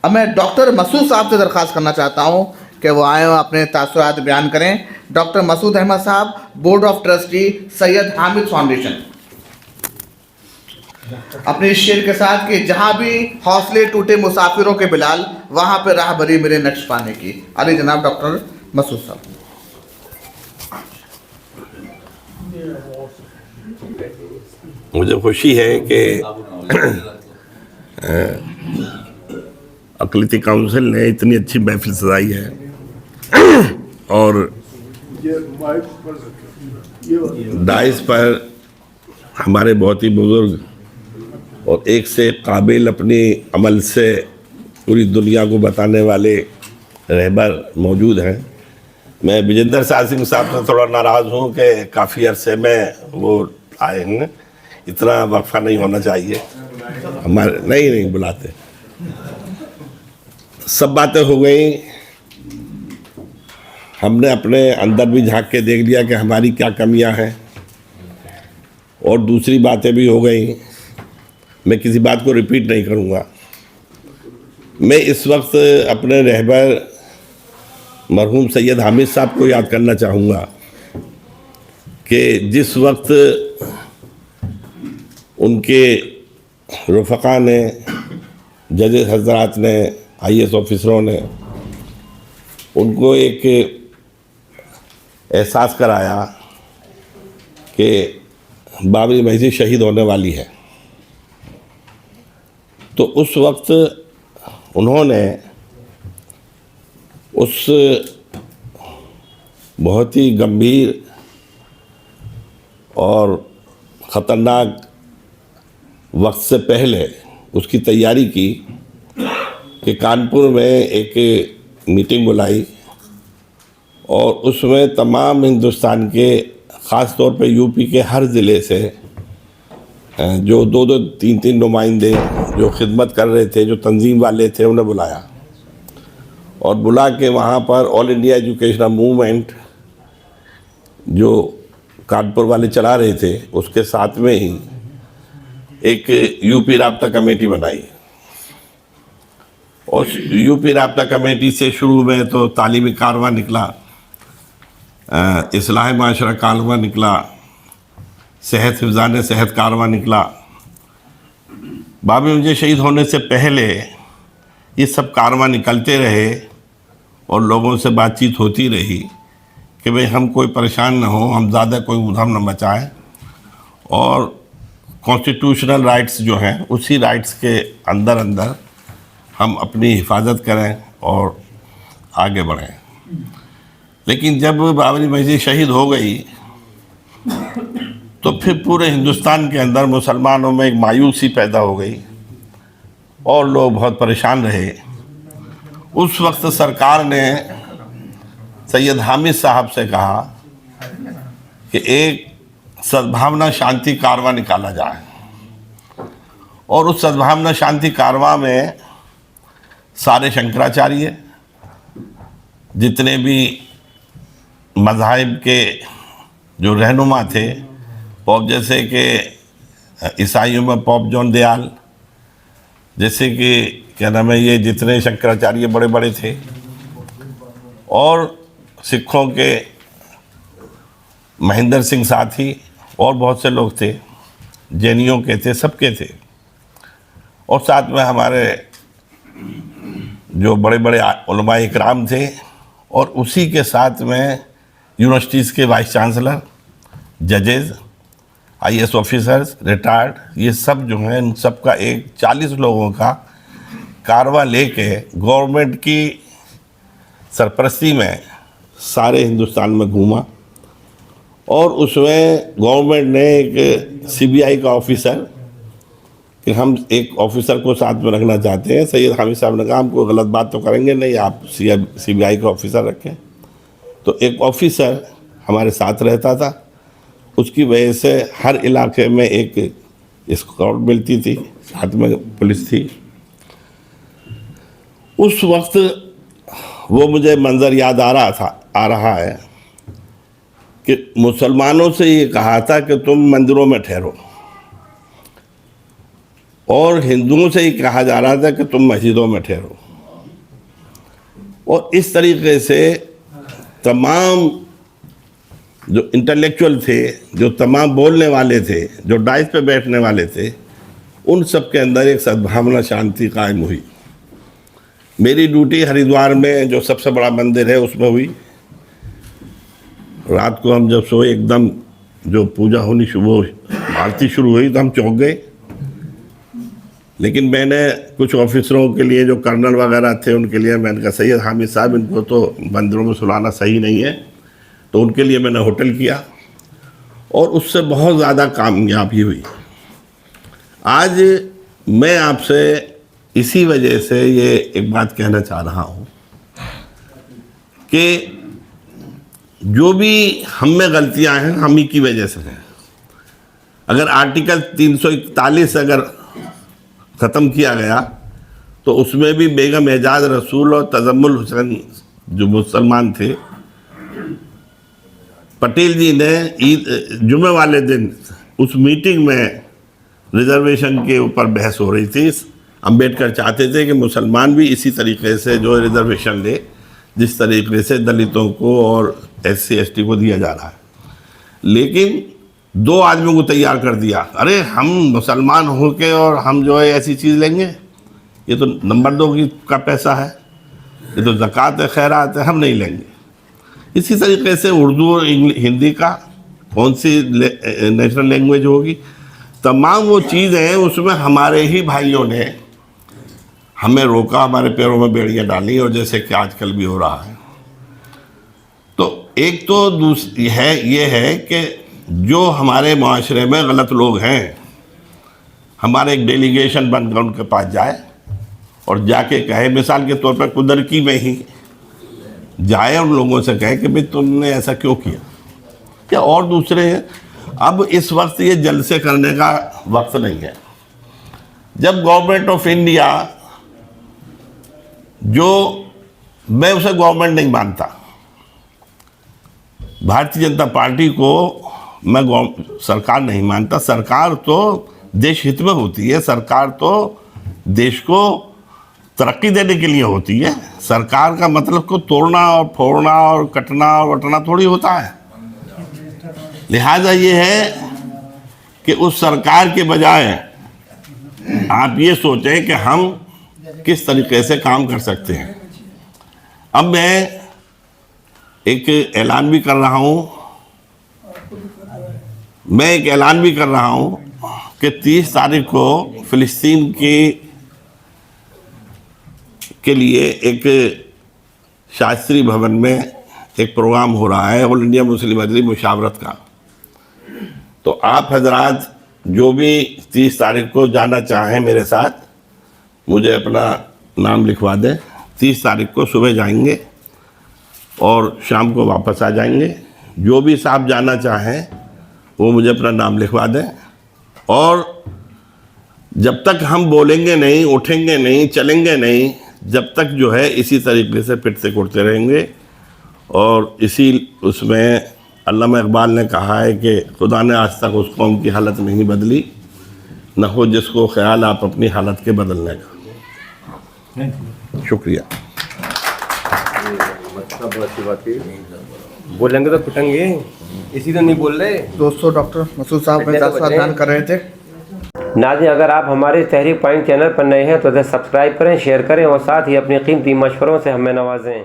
अब मैं डॉक्टर मसूद साहब से दरख्वास्त करना चाहता हूँ कि वो आए और अपने तासुरात बयान करें। डॉक्टर मसूद अहमद साहब, board of trustee, Syed Hamid foundation, अपने इस शेर के साथ कि जहाँ भी हौसले टूटे मुसाफिरों के बिलाल, वहाँ पे राहबरी मेरे नक्श पाने की। अली जनाब डॉक्टर मसूद साहब। मुझे खुशी है कि अक़लियती काउंसिल ने इतनी अच्छी महफिल सजाई है और डाइस पर हमारे बहुत ही बुज़ुर्ग और एक से काबिल अपनी अमल से पूरी दुनिया को बताने वाले रहबर मौजूद हैं। मैं विजेंद्र साह सिंह साहब से थोड़ा नाराज़ हूँ कि काफ़ी अरसे में वो आए हैं, इतना वक्फा नहीं होना चाहिए। हमारे नहीं बुलाते। सब बातें हो गई, हमने अपने अंदर भी झांक के देख लिया कि हमारी क्या कमियां हैं, और दूसरी बातें भी हो गई। मैं किसी बात को रिपीट नहीं करूंगा। मैं इस वक्त अपने रहबर मरहूम सैयद हामिद साहब को याद करना चाहूँगा कि जिस वक्त उनके रफ़क़ा ने, जजेस हजरात ने, IAS ऑफिसरों ने उनको एक एहसास कराया कि बाबरी मस्जिद शहीद होने वाली है, तो उस वक्त उन्होंने उस बहुत ही गंभीर और ख़तरनाक वक्त से पहले उसकी तैयारी की कि कानपुर में एक मीटिंग बुलाई और उसमें तमाम हिंदुस्तान के, ख़ास तौर पे यूपी के हर ज़िले से जो 2-2, 3-3 नुमाइंदे जो खिदमत कर रहे थे, जो तंजीम वाले थे, उन्हें बुलाया और बुला के वहाँ पर ऑल इंडिया एजुकेशनल मूवमेंट जो कानपुर वाले चला रहे थे, उसके साथ में ही एक यूपी राब्ता कमेटी बनाई। और यूपी राब्ता कमेटी से शुरू में तो तालीमी कारवां निकला, इस्लाह माशरा कारवां निकला, सेहत हिफ़्ज़ान सेहत कारवां निकला। बाबरी मस्जिद शहीद होने से पहले ये सब कारवां निकलते रहे और लोगों से बातचीत होती रही कि भाई हम कोई परेशान ना हो, हम ज़्यादा कोई उधम न मचाएं और कॉन्स्टिट्यूशनल राइट्स जो हैं उसी राइट्स के अंदर अंदर हम अपनी हिफाजत करें और आगे बढ़ें। लेकिन जब बाबरी मस्जिद शहीद हो गई तो फिर पूरे हिंदुस्तान के अंदर मुसलमानों में एक मायूसी पैदा हो गई और लोग बहुत परेशान रहे। उस वक्त सरकार ने सैयद हामिद साहब से कहा कि एक सद्भावना शांति कारवां निकाला जाए, और उस सद्भावना शांति कारवां में सारे शंकराचार्य, जितने भी मज़ाहिब के जो रहनुमा थे, पॉप जैसे कि ईसाइयों में पॉप जॉन दयाल, जैसे कि क्या नाम है, ये जितने शंकराचार्य बड़े बड़े थे, और सिखों के महेंद्र सिंह साथी और बहुत से लोग थे, जैनियों के थे, सबके थे, और साथ में हमारे जो बड़े बड़े उलमा इकराम थे, और उसी के साथ में यूनिवर्सिटीज़ के वाइस चांसलर, जजेस, IAS ऑफिसर्स, रिटायर्ड, ये सब जो हैं, इन सब का एक 40 लोगों का कारवां लेके गवर्नमेंट की सरपरस्ती में सारे हिंदुस्तान में घूमा। और उसमें गवर्नमेंट ने एक CBI का ऑफिसर, कि हम एक ऑफिसर को साथ में रखना चाहते हैं, सैयद हामिद साहब ने कहा हम कोई गलत बात तो करेंगे नहीं, आप CBI का ऑफिसर रखें। तो एक ऑफिसर हमारे साथ रहता था, उसकी वजह से हर इलाके में एक स्कॉट मिलती थी, साथ में पुलिस थी। उस वक्त वो मुझे मंज़र याद आ रहा है कि मुसलमानों से ये कहा था कि तुम मंदिरों में ठहरो, और हिंदुओं से ये कहा जा रहा था कि तुम मस्जिदों में ठहरो। और इस तरीके से तमाम जो इंटेलेक्चुअल थे, जो तमाम बोलने वाले थे, जो डाइस पे बैठने वाले थे, उन सब के अंदर एक सद्भावना, शांति कायम हुई। मेरी ड्यूटी हरिद्वार में जो सबसे बड़ा मंदिर है उसमें हुई। रात को हम जब सोए, एकदम जो पूजा होनी शुरू, आरती शुरू हुई तो हम चौंक गए। लेकिन मैंने कुछ ऑफिसरों के लिए, जो कर्नल वगैरह थे, उनके लिए मैंने कहा सैयद हामिद साहब, इनको तो मंदिरों में सुलाना सही नहीं है, तो उनके लिए मैंने होटल किया और उससे बहुत ज़्यादा कामयाबी हुई। आज मैं आपसे इसी वजह से ये एक बात कहना चाह रहा हूँ कि जो भी हम में गलतियाँ हैं, हम ही की वजह से हैं। अगर आर्टिकल 341 अगर ख़त्म किया गया तो उसमें भी बेगम एजाज रसूल और तजम्मुल हुसैन जो मुसलमान थे, पटेल जी ने ईद जुमे वाले दिन उस मीटिंग में रिजर्वेशन के ऊपर बहस हो रही थी। अंबेडकर चाहते थे कि मुसलमान भी इसी तरीके से जो रिजर्वेशन ले, जिस तरीके से दलितों को और SC ST को दिया जा रहा है। लेकिन 2 आदमियों को तैयार कर दिया, अरे हम मुसलमान होके और हम जो है ऐसी चीज़ लेंगे, ये तो नंबर 2 का पैसा है, ये तो ज़कात है, खैरात है, हम नहीं लेंगे। इसी तरीके से उर्दू और हिंदी का कौन सी नेशनल लैंग्वेज होगी, तमाम वो चीज़ें हैं, उसमें हमारे ही भाइयों ने हमें रोका, हमारे पैरों में बेड़ियाँ डाली, और जैसे कि आजकल भी हो रहा है। तो एक तो दूसरी है, ये है कि जो हमारे माशरे में गलत लोग हैं, हमारे एक डेलीगेशन बनकर उनके पास जाए और जाके कहे, मिसाल के तौर पर कुदरकी में ही जाए, उन लोगों से कहे कि भाई तुमने ऐसा क्यों किया, क्या और दूसरे हैं। अब इस वक्त ये जलसे करने का वक्त नहीं है। जब गवर्नमेंट ऑफ इंडिया, जो मैं उसे गवर्नमेंट नहीं मानता, भारतीय जनता पार्टी को मैं सरकार नहीं मानता। सरकार तो देश हित में होती है, सरकार तो देश को तरक्की देने के लिए होती है। सरकार का मतलब को तोड़ना और फोड़ना और कटना और वटना थोड़ी होता है। लिहाजा ये है कि उस सरकार के बजाय आप ये सोचें कि हम किस तरीके से काम कर सकते हैं। अब मैं एक ऐलान भी कर रहा हूँ, कि 30 तारीख को फ़िलिस्तीन के लिए एक शास्त्री भवन में एक प्रोग्राम हो रहा है, ऑल इंडिया मुस्लिम मजलिस मुशावरत का। तो आप हजरात जो भी 30 तारीख को जाना चाहें मेरे साथ, मुझे अपना नाम लिखवा दें। 30 तारीख को सुबह जाएंगे और शाम को वापस आ जाएंगे। जो भी साहब जाना चाहें वो मुझे अपना नाम लिखवा दें। और जब तक हम बोलेंगे नहीं, उठेंगे नहीं, चलेंगे नहीं, जब तक जो है इसी तरीके से पिटते कुटते रहेंगे। और इसी उसमें अल्लामा इकबाल ने कहा है कि खुदा ने आज तक उस कौम की हालत नहीं बदली, न हो जिसको ख्याल आप अपनी हालत के बदलने का। शुक्रिया। बोलेंगे तो पिटेंगे, इसी तो नहीं बोल रहे। दोस्तों, डॉक्टर मसूद साहब में बयान कर रहे थे। नाज़रीन, अगर आप हमारे तहरीक पॉइंट चैनल पर नए हैं तो इसे सब्सक्राइब करें, शेयर करें और साथ ही अपनी कीमती मशवरों से हमें नवाजें।